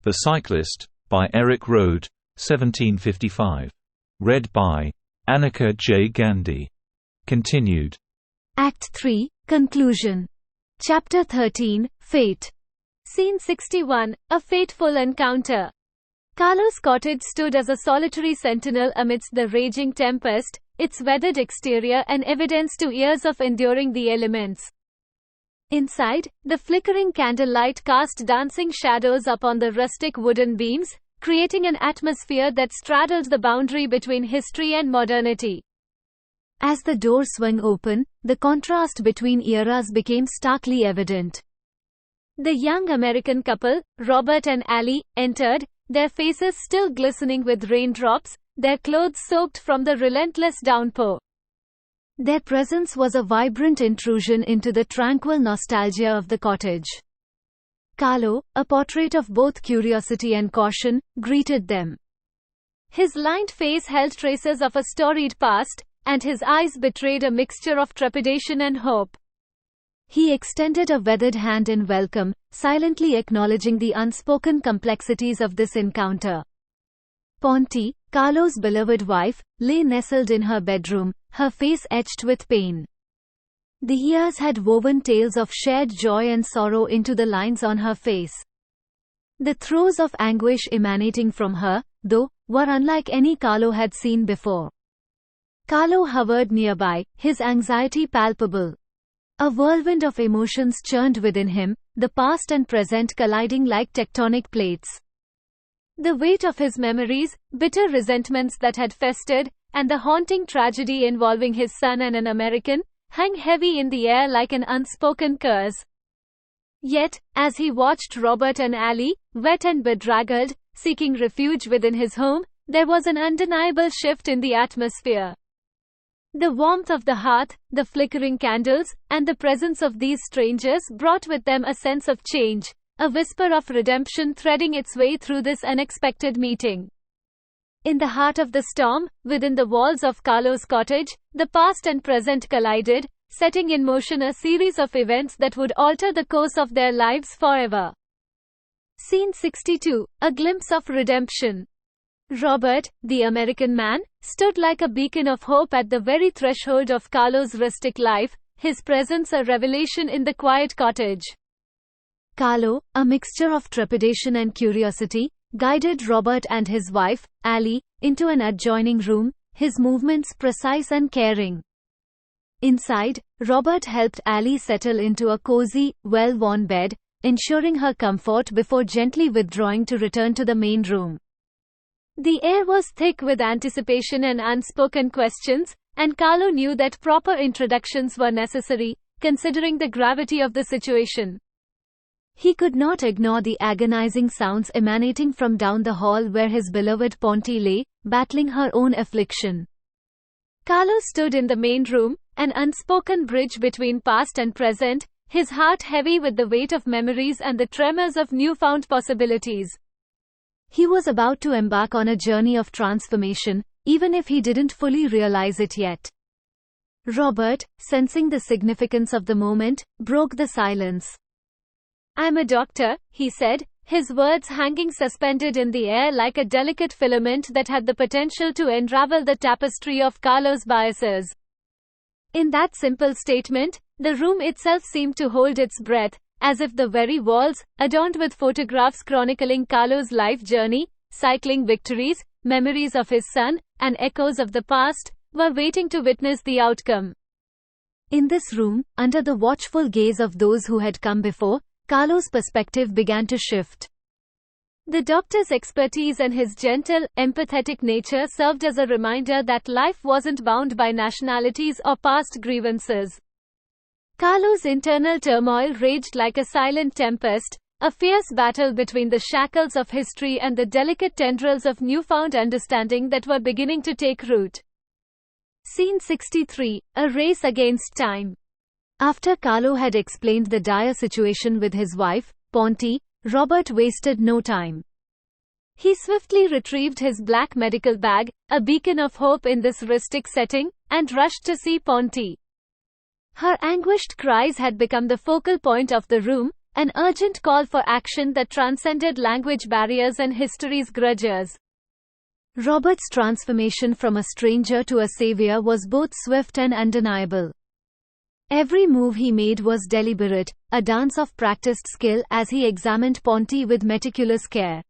The Cyclist, by Erik Røde, 1755. Read by Annika J. Gandhi. Continued. Act 3, Conclusion. Chapter 13, Fate. Scene 61, A Fateful Encounter. Carlo's cottage stood as a solitary sentinel amidst the raging tempest, its weathered exterior an evidence to years of enduring the elements. Inside, the flickering candlelight cast dancing shadows upon the rustic wooden beams, creating an atmosphere that straddled the boundary between history and modernity. As the door swung open, the contrast between eras became starkly evident. The young American couple, Robert and Allie, entered, their faces still glistening with raindrops, their clothes soaked from the relentless downpour. Their presence was a vibrant intrusion into the tranquil nostalgia of the cottage. Carlo, a portrait of both curiosity and caution, greeted them. His lined face held traces of a storied past, and his eyes betrayed a mixture of trepidation and hope. He extended a weathered hand in welcome, silently acknowledging the unspoken complexities of this encounter. Ponti, Carlo's beloved wife, lay nestled in her bedroom, her face etched with pain. The years had woven tales of shared joy and sorrow into the lines on her face. The throes of anguish emanating from her, though, were unlike any Carlo had seen before. Carlo hovered nearby, his anxiety palpable. A whirlwind of emotions churned within him, the past and present colliding like tectonic plates. The weight of his memories, bitter resentments that had festered, and the haunting tragedy involving his son and an American, hung heavy in the air like an unspoken curse. Yet, as he watched Robert and Allie, wet and bedraggled, seeking refuge within his home, there was an undeniable shift in the atmosphere. The warmth of the hearth, the flickering candles, and the presence of these strangers brought with them a sense of change, a whisper of redemption threading its way through this unexpected meeting. In the heart of the storm, within the walls of Carlo's cottage, the past and present collided, setting in motion a series of events that would alter the course of their lives forever. Scene 62, A Glimpse of Redemption. Robert, the American man, stood like a beacon of hope at the very threshold of Carlo's rustic life, his presence a revelation in the quiet cottage. Carlo, a mixture of trepidation and curiosity, guided Robert and his wife, Allie, into an adjoining room, his movements precise and caring. Inside, Robert helped Allie settle into a cozy, well-worn bed, ensuring her comfort before gently withdrawing to return to the main room. The air was thick with anticipation and unspoken questions, and Carlo knew that proper introductions were necessary, considering the gravity of the situation. He could not ignore the agonizing sounds emanating from down the hall where his beloved Ponti lay, battling her own affliction. Carlo stood in the main room, an unspoken bridge between past and present, his heart heavy with the weight of memories and the tremors of newfound possibilities. He was about to embark on a journey of transformation, even if he didn't fully realize it yet. Robert, sensing the significance of the moment, broke the silence. "I'm a doctor," he said, his words hanging suspended in the air like a delicate filament that had the potential to unravel the tapestry of Carlo's biases. In that simple statement, the room itself seemed to hold its breath, as if the very walls, adorned with photographs chronicling Carlo's life journey, cycling victories, memories of his son, and echoes of the past, were waiting to witness the outcome. In this room, under the watchful gaze of those who had come before, Carlo's perspective began to shift. The doctor's expertise and his gentle, empathetic nature served as a reminder that life wasn't bound by nationalities or past grievances. Carlo's internal turmoil raged like a silent tempest, a fierce battle between the shackles of history and the delicate tendrils of newfound understanding that were beginning to take root. Scene 63, A Race Against Time. After Carlo had explained the dire situation with his wife, Ponti, Robert wasted no time. He swiftly retrieved his black medical bag, a beacon of hope in this rustic setting, and rushed to see Ponti. Her anguished cries had become the focal point of the room, an urgent call for action that transcended language barriers and history's grudges. Robert's transformation from a stranger to a savior was both swift and undeniable. Every move he made was deliberate, a dance of practiced skill as he examined Ponty with meticulous care.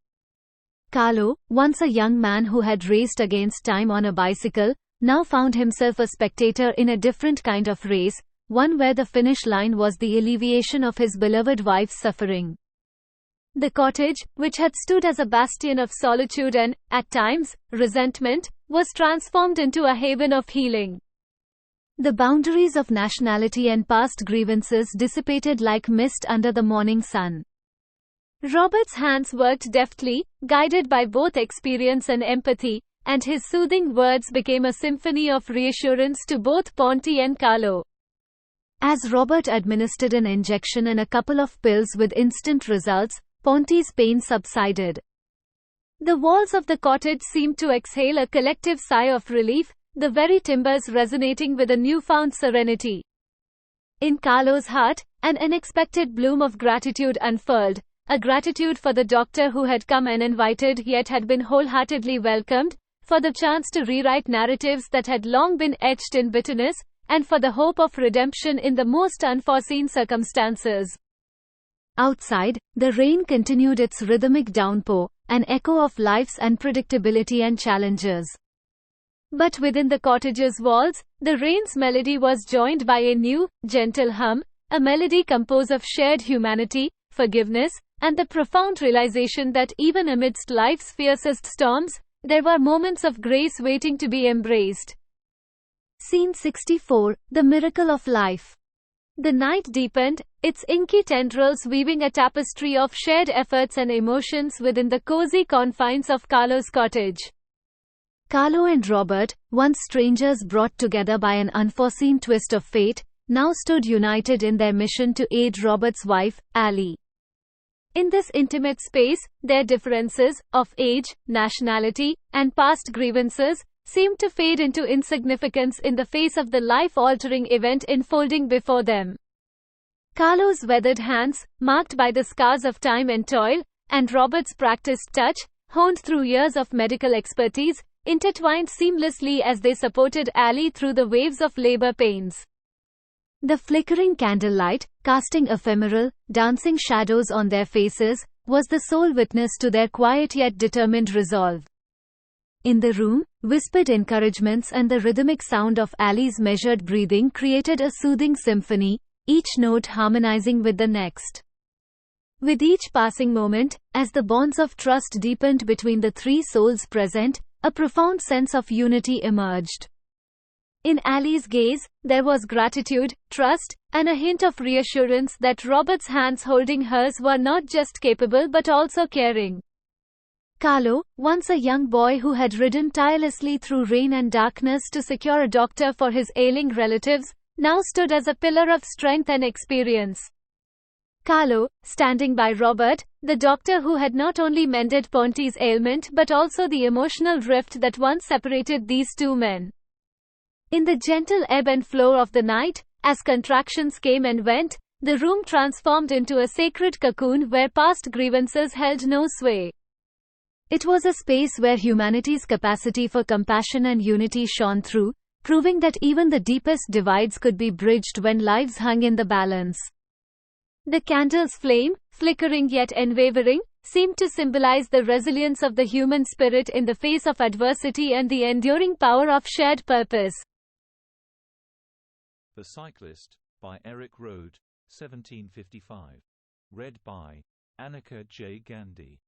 Carlo, once a young man who had raced against time on a bicycle, now found himself a spectator in a different kind of race, one where the finish line was the alleviation of his beloved wife's suffering. The cottage, which had stood as a bastion of solitude and, at times, resentment, was transformed into a haven of healing. The boundaries of nationality and past grievances dissipated like mist under the morning sun. Robert's hands worked deftly, guided by both experience and empathy, and his soothing words became a symphony of reassurance to both Ponty and Carlo. As Robert administered an injection and a couple of pills with instant results, Ponty's pain subsided. The walls of the cottage seemed to exhale a collective sigh of relief, the very timbers resonating with a newfound serenity. In Carlo's heart, an unexpected bloom of gratitude unfurled, a gratitude for the doctor who had come uninvited yet had been wholeheartedly welcomed, for the chance to rewrite narratives that had long been etched in bitterness, and for the hope of redemption in the most unforeseen circumstances. Outside, the rain continued its rhythmic downpour, an echo of life's unpredictability and challenges. But within the cottage's walls, the rain's melody was joined by a new, gentle hum, a melody composed of shared humanity, forgiveness, and the profound realization that even amidst life's fiercest storms, there were moments of grace waiting to be embraced. Scene 64, The Miracle of Life. The night deepened, its inky tendrils weaving a tapestry of shared efforts and emotions within the cozy confines of Carlo's cottage. Carlo and Robert, once strangers brought together by an unforeseen twist of fate, now stood united in their mission to aid Robert's wife, Allie. In this intimate space, their differences, of age, nationality, and past grievances, seemed to fade into insignificance in the face of the life-altering event unfolding before them. Carlo's weathered hands, marked by the scars of time and toil, and Robert's practiced touch, honed through years of medical expertise, intertwined seamlessly as they supported Allie through the waves of labor pains. The flickering candlelight, casting ephemeral, dancing shadows on their faces, was the sole witness to their quiet yet determined resolve. In the room, whispered encouragements and the rhythmic sound of Allie's measured breathing created a soothing symphony, each note harmonizing with the next. With each passing moment, as the bonds of trust deepened between the three souls present, a profound sense of unity emerged. In Allie's gaze, there was gratitude, trust, and a hint of reassurance that Robert's hands holding hers were not just capable but also caring. Carlo, once a young boy who had ridden tirelessly through rain and darkness to secure a doctor for his ailing relatives, now stood as a pillar of strength and experience. Carlo, standing by Robert, the doctor who had not only mended Ponty's ailment but also the emotional rift that once separated these two men. In the gentle ebb and flow of the night, as contractions came and went, the room transformed into a sacred cocoon where past grievances held no sway. It was a space where humanity's capacity for compassion and unity shone through, proving that even the deepest divides could be bridged when lives hung in the balance. The candle's flame, flickering yet unwavering, seemed to symbolize the resilience of the human spirit in the face of adversity and the enduring power of shared purpose. The Cyclist, by Erik Røde, 1755. Read by Annika J. Gandhi.